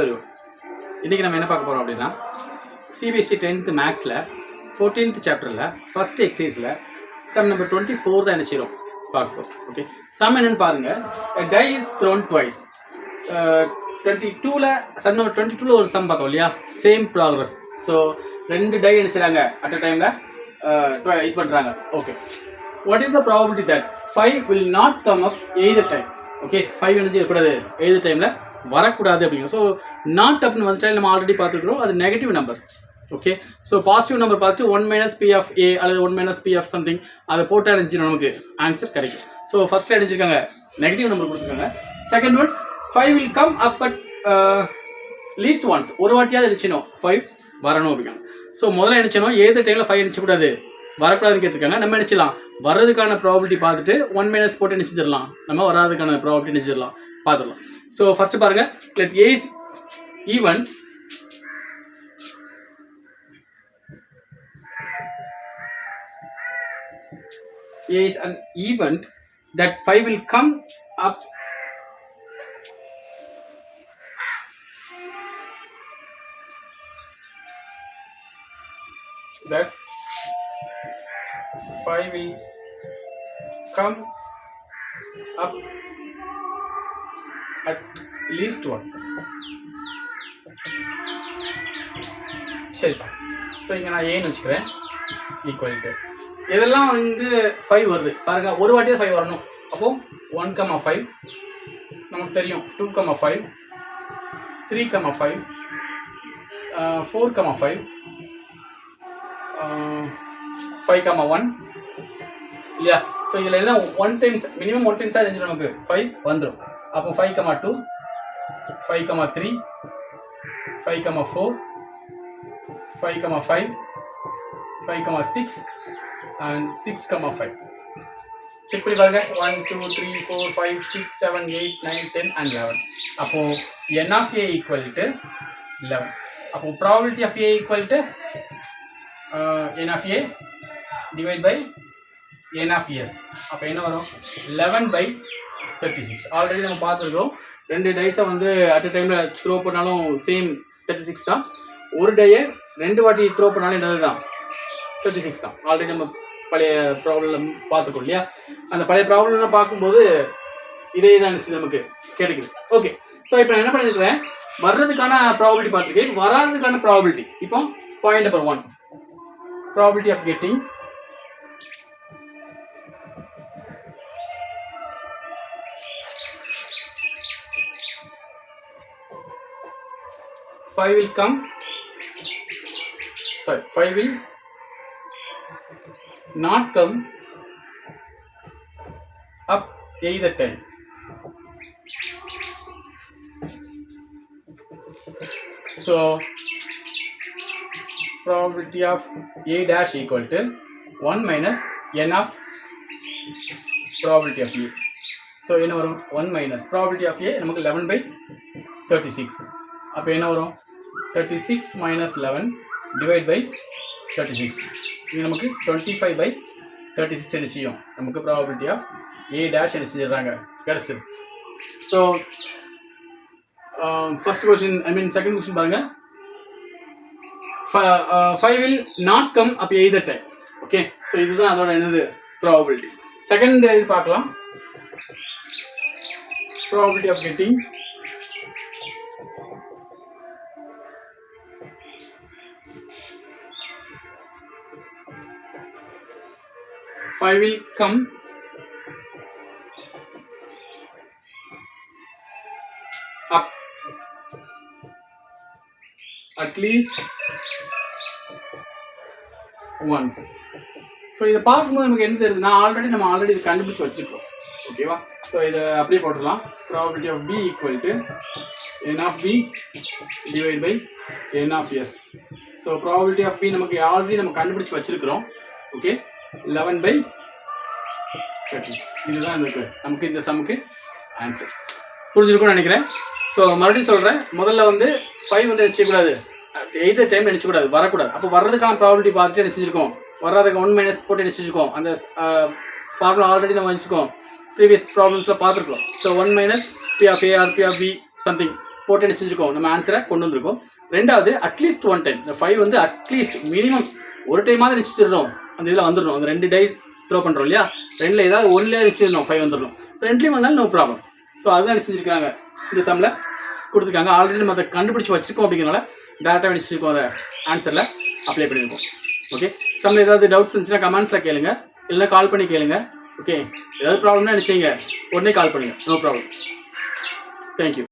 everyone. இன்றைக்கி நம்ம என்ன பார்க்க போகிறோம் அப்படின்னா சிபிஎஸ்சி 10th மேக்ஸில் 14th சாப்டரில் ஃபஸ்ட் எக்ஸசைஸில் சம் நம்பர் 24 தான் என்ன செய்கிறோம் பார்ப்போம். ஓகே, சம் என்னன்னு பாருங்கள். Die is thrown twice. 22ல் சம் நம்பர் 22ல் ஒரு சம் பார்த்தோம் இல்லையா, சேம் ப்ராக்ரஸ். ஸோ 2 டை நினச்சிடாங்க அட் அ டைமில் இது பண்ணுறாங்க. Okay, what is the probability that 5 will not come up either time? Okay, 5 என்ன செய்யக்கூடாது, either டைமில் வரக்கூடாது அப்படிங்க. ஸோ நாட் அப்னு வந்துட்டால் நம்ம ஆல்ரெடி பார்த்துருக்குறோம், அது negative numbers. Okay, so positive number பார்த்து 1 - p of a அல்லது 1 - p of சம்திங் அதை போட்டால் அடிச்சுன்னா நமக்கு ஆன்சர் கிடைக்கும். ஸோ ஃபஸ்ட்டு அடிச்சிருக்காங்க நெகட்டிவ் நம்பர் கொடுத்துருக்காங்க. Second one 5 will come up at least once, ஒரு வாட்டியாவது அடிச்சினோம் 5 வரணும் அப்படிங்க. ஸோ முதல்ல நினச்சணும் ஏது டைமில் 5 அடிச்சக்கூடாது, வரக்கூடாதுன்னு கேட்டிருக்காங்க. நம்ம நினச்சிடலாம் வர்றதுக்கான ப்ராபபிலிட்டி பார்த்துட்டு 1 - போட்டு நினச்சிடலாம், நம்ம வராதுக்கான ப்ராபபிலிட்டி நினச்சிடலாம் பார்த்துடலாம். ஸோ ஃபஸ்ட்டு பாருங்கள், let A is even. A is an event that 5 will come up that 5 will come up at least one. சரிப்பா. ஸோ இங்கே நான் ஏன்னு வச்சுக்கிறேன் ஈக்குவல் டு இதெல்லாம் வந்து 5 வருது பாருங்க, ஒரு வாட்டியே 5 வரணும். அப்போது 1,5 நமக்கு தெரியும், 2,5 3,5 4,5 5,1 இல்லையா. ஸோ இதில் எல்லாம் 1 டைம்ஸ் மினிமம் 1 டைம்ஸாக இருந்துச்சு நமக்கு 5 வந்துடும். அப்போ 5,2 5,3 5,4 5,5 5,6 and 6,5. செக் பண்ணி பாருங்க. 1 2 3 4 5 6 7 8 9 10 and 11. அப்போ n of a equal to 11. அப்போ probability of a equal to n of a divided by n of s. அப்போ என்ன வரும் 11/36. ஆல்ரெடி நம்ம பார்த்துருக்கோம், 2 டைஸை வந்து அட் அ டைமில் த்ரோ பண்ணாலும் சேம் 36 தான். ஒரு டையை 2 வாட்டி த்ரோ பண்ணாலும் என்னது தான் 36 தான். ஆல்ரெடி நம்ம பழைய ப்ராப்ளம் பார்த்துக்கோம் இல்லையா. அந்த பழைய ப்ராப்ளம்லாம் பார்க்கும்போது இதே தான் நமக்கு கிடைக்குது. ஓகே, ஸோ இப்போ நான் என்ன பண்ணியிருக்கிறேன், வர்றதுக்கான ப்ராபபிலிட்டி பார்த்துருக்கேன், வராததுக்கான ப்ராபபிலிட்டி. இப்போ point number 1, probability of getting five will come, sorry, 5 will not come up either time. So probability of a dash equal to 1 minus n of probability of a. So என்ன வரும் 1 minus probability of a நமக்கு 11/36. அப்போ என்ன வரும் 36 minus 11 divide by 36. இது நமக்கு 25/36 என்ன செய்யும், நமக்கு ப்ராபபிலிட்டி ஆஃப் a dash என்ன செஞ்சிடறாங்க கிடச்சிது. So first question, I mean second question பாருங்க. 5 will not come up either time. Okay, so இதுதான் அதோட என்னது ப்ராபபிலிட்டி. செகண்ட் இது பார்க்கலாம், probability of getting 5 will come up at least once. So இதை பார்க்கும்போது நமக்கு என்ன தெரியுது, நம்ம ஆல்ரெடி இது கண்டுபிடிச்சி வச்சுருக்கோம். ஓகேவா, ஸோ இதை அப்படியே போட்டுடலாம். Probability of b equal to n of b divided by n of s. So probability of b நமக்கு ஆல்ரெடி நம்ம கண்டுபிடிச்சி வச்சுருக்கிறோம். ஓகே, 11/36. இதுதான் நமக்கு இந்த சம்முக்கு ஆன்சர். புரிஞ்சிருக்கும்னு நினைக்கிறேன். ஸோ மறுபடியும் சொல்கிறேன், முதல்ல வந்து 5 வந்து நினச்சிக்கூடாது, எய்தர் டைம் நினச்சிக்கூடாது, வரக்கூடாது. அப்போ வர்றதுக்கான ப்ராபபிலிட்டி பார்த்துட்டு நினச்சிருக்கோம், வர்றதுக்கு 1 - போட்டு நினச்சிருக்கோம். அந்த ஃபார்முலா ஆல்ரெடி நம்ம வச்சுருக்கோம், ப்ரீவியஸ் ப்ராப்ளம்ஸில் பார்த்துருக்கோம். So 1 - p of a or p of b something போட்டு என்ன செஞ்சுக்கோம், நம்ம ஆன்சரை கொண்டு வந்திருக்கோம். ரெண்டாவது அட்லீஸ்ட் ஒன் டைம், இந்த 5 வந்து அட்லீஸ்ட் மினிமம் ஒரு டைமாவது நினச்சிடுறோம், அந்த இதில் வந்துடணும். அந்த 2 டை த்ரோ பண்ணுறோம் இல்லையா, 2ல் ஏதாவது 1ல நினச்சிடணும் 5 வந்துடணும். 2லேயும் வந்தாலும் நோ ப்ராப்ளம். ஸோ அதுதான் நினச்சிருக்காங்க இந்த சம்மில் கொடுத்துருக்காங்க. ஆல்ரெடி நம்ம அதை கண்டுபிடிச்சி வச்சுருக்கோம் அப்படிங்கிறனால டேரெக்டாக நினச்சிருக்கோம், அதை ஆன்சரில் அப்ளை பண்ணியிருக்கோம். ஓகே, சம்மில் ஏதாவது டவுட்ஸ் இருந்துச்சுன்னா கமெண்ட்ஸில் கேளுங்க, இல்லைன்னா கால் பண்ணி கேளுங்க. ஓகே, ஏதாவது ப்ராப்ளம்னா நினச்சிங்க உடனே கால் பண்ணுங்கள், நோ ப்ராப்ளம். தேங்க்யூ.